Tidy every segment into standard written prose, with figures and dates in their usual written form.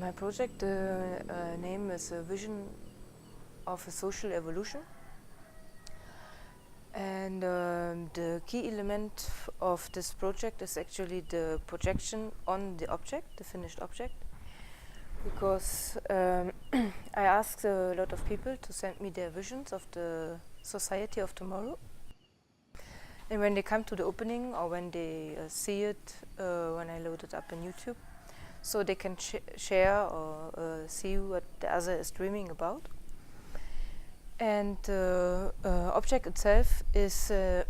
My project name is a vision of a social evolution, and the key element of this project is actually the projection on the object, the finished object, because I asked a lot of people to send me their visions of the society of tomorrow, and when they come to the opening or when they see it when I load it up on YouTube, so they can share or see what the other is dreaming about. And the object itself is a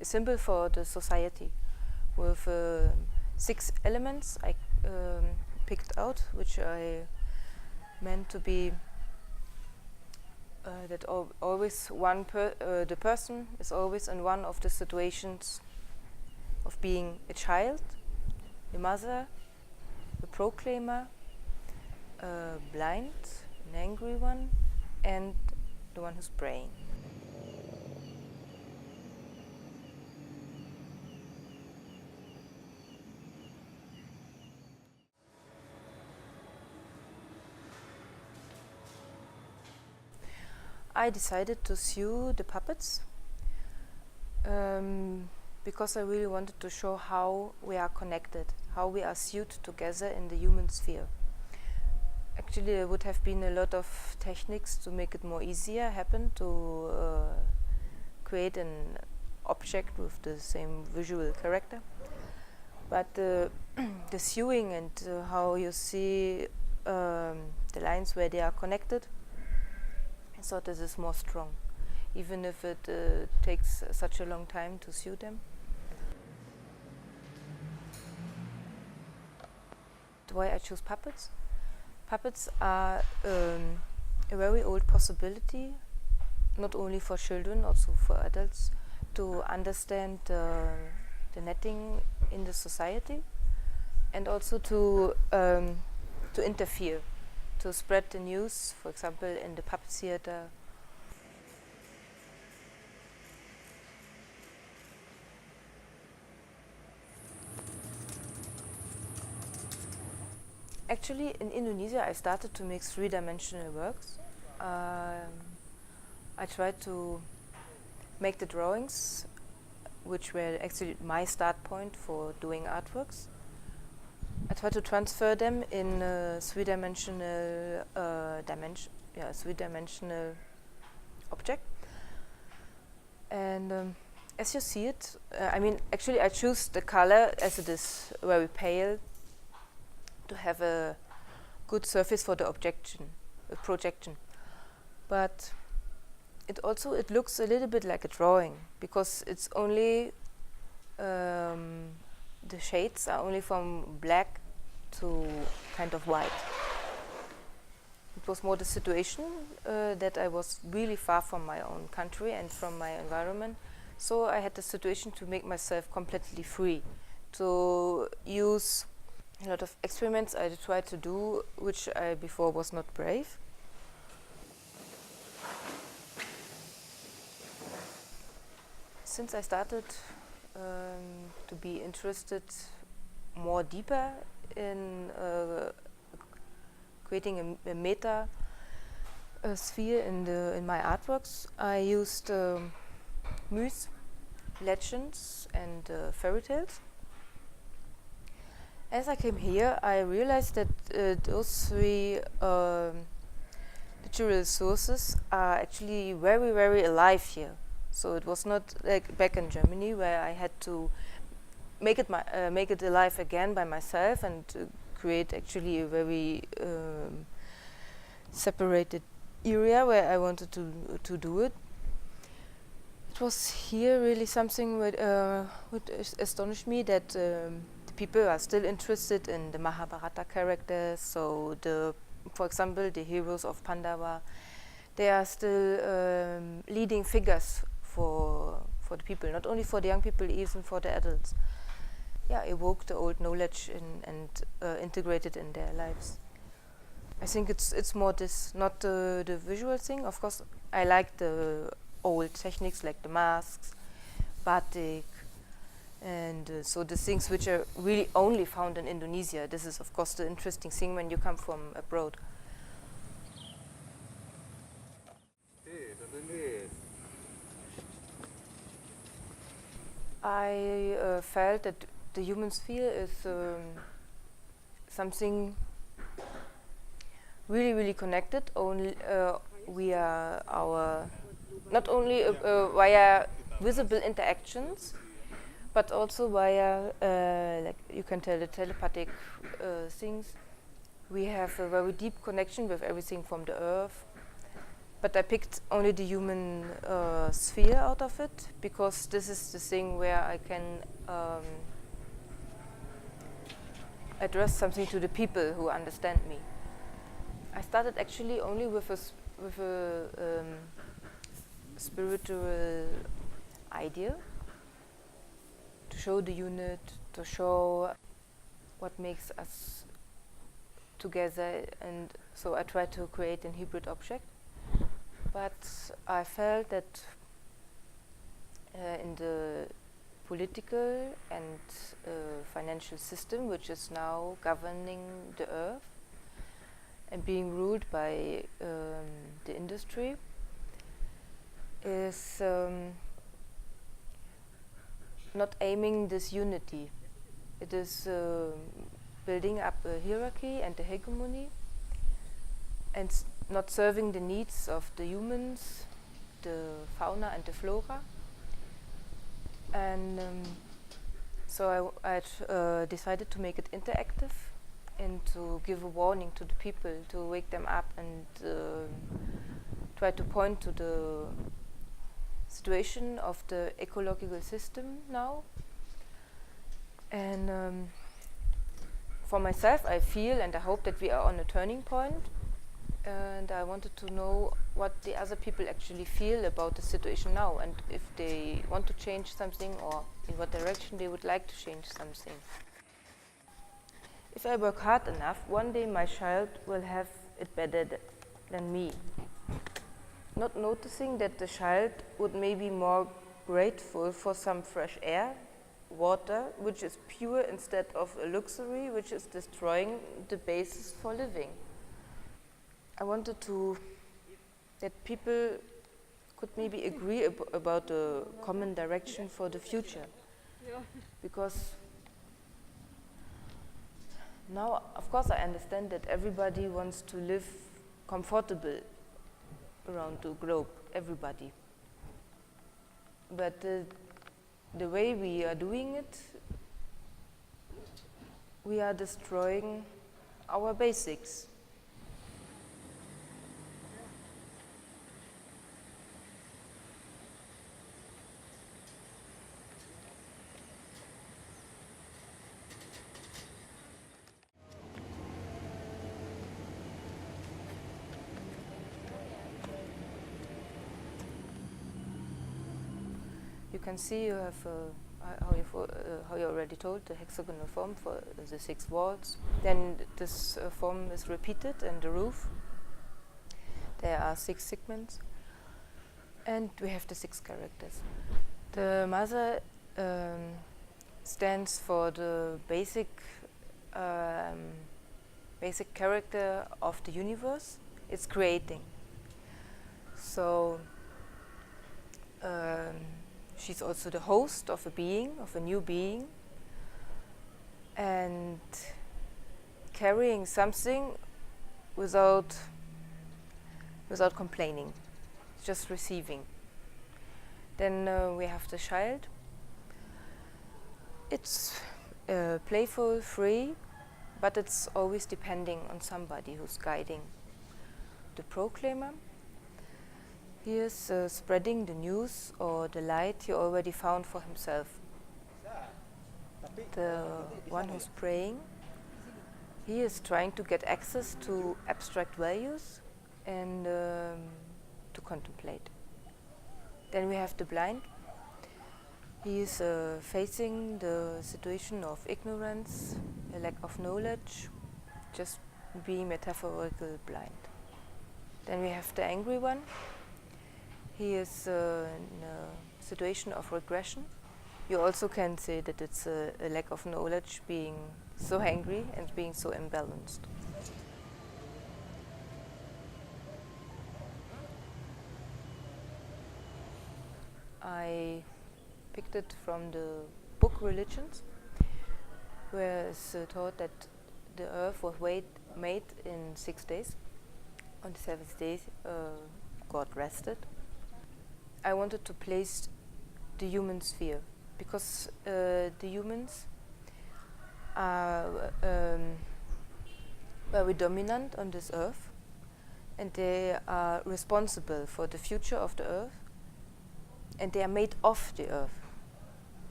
symbol for the society with 6 elements I picked out, which I meant to be that always the person is always in one of the situations of being a child, a mother, a proclaimer, a blind, an angry one, and the one who's praying. I decided to sew the puppets because I really wanted to show how we are connected, how we are sewed together in the human sphere. Actually, there would have been a lot of techniques to make it more easier happen to create an object with the same visual character. But the sewing and how you see the lines where they are connected, I thought this is more strong, even if it takes such a long time to sew them. Why I choose puppets? Puppets are a very old possibility, not only for children, also for adults, to understand the netting in the society, and also to interfere, to spread the news, for example, in the puppet theater. Actually, in Indonesia, I started to make 3-dimensional works. I tried to make the drawings, which were actually my start point for doing artworks. I tried to transfer them in a 3-dimensional three-dimensional object. And as you see it, actually I choose the color as it is very pale, to have a good surface for the projection. But it looks a little bit like a drawing, because it's only the shades are only from black to kind of white. It was more the situation that I was really far from my own country and from my environment, so I had the situation to make myself completely free, to use a lot of experiments I tried to do, which I before was not brave. Since I started to be interested more deeper in creating a meta sphere in my artworks, I used myths, legends, and fairy tales. As I came here, I realized that those 3 literary sources are actually very, very alive here. So it was not like back in Germany, where I had to make it alive again by myself and create actually a very separated area where I wanted to do it. It was here really something which astonished me, that people are still interested in the Mahabharata characters. So for example, the heroes of Pandava, they are still leading figures for the people, not only for the young people, even for the adults. Yeah, evoke the old knowledge and integrate it in their lives. I think it's more this, not the visual thing. Of course, I like the old techniques like the masks, batik, And so the things which are really only found in Indonesia, this is of course the interesting thing when you come from abroad. I felt that the human sphere is something really, really connected. Only we are our not only via visible interactions, but also via like you can tell the telepathic things. We have a very deep connection with everything from the earth. But I picked only the human sphere out of it because this is the thing where I can address something to the people who understand me. I started actually only with a spiritual idea to show the unit, to show what makes us together, and so I tried to create an hybrid object. But I felt that in the political and financial system which is now governing the earth and being ruled by the industry is not aiming this unity. It is building up a hierarchy and a hegemony and not serving the needs of the humans, the fauna and the flora. And so I decided to make it interactive and to give a warning to the people, to wake them up and try to point to the situation of the ecological system now. And for myself, I feel and I hope that we are on a turning point. And I wanted to know what the other people actually feel about the situation now and if they want to change something or in what direction they would like to change something. If I work hard enough, one day my child will have it better than me. Not noticing that the child would maybe more grateful for some fresh air, water, which is pure instead of a luxury, which is destroying the basis for living. I wanted that people could maybe agree about a common direction for the future. Because now, of course, I understand that everybody wants to live comfortable around the globe, everybody. But the way we are doing it, we are destroying our basics. You can see you have, how you already told, the hexagonal form for the 6 walls. Then this form is repeated in the roof. There are 6 segments. And we have the 6 characters. The mother stands for the basic character of the universe. It's creating. So she's also the host of a being, of a new being, and carrying something without complaining, just receiving. Then we have the child. It's playful, free, but it's always depending on somebody who's guiding. The proclaimer. He is spreading the news or the light he already found for himself. The one who's praying, he is trying to get access to abstract values and to contemplate. Then we have the blind. He is facing the situation of ignorance, a lack of knowledge, just being metaphorical blind. Then we have the angry one. He is in a situation of regression, You also can say that it's a lack of knowledge, being so angry and being so imbalanced. I picked it from the book Religions, where it's taught that the earth was made in 6 days. On the seventh day, God rested. I wanted to place the human sphere because the humans are very dominant on this earth, and they are responsible for the future of the earth, and they are made of the earth.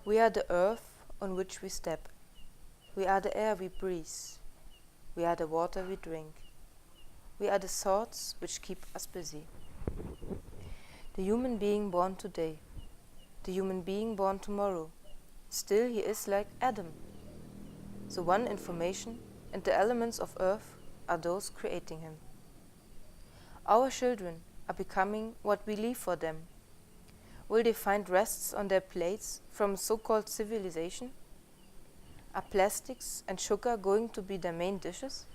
We are the earth on which we step. We are the air we breathe. We are the water we drink. We are the thoughts which keep us busy. The human being born today, the human being born tomorrow, still he is like Adam. The one information and the elements of earth are those creating him. Our children are becoming what we leave for them. Will they find rests on their plates from so-called civilization? Are plastics and sugar going to be their main dishes?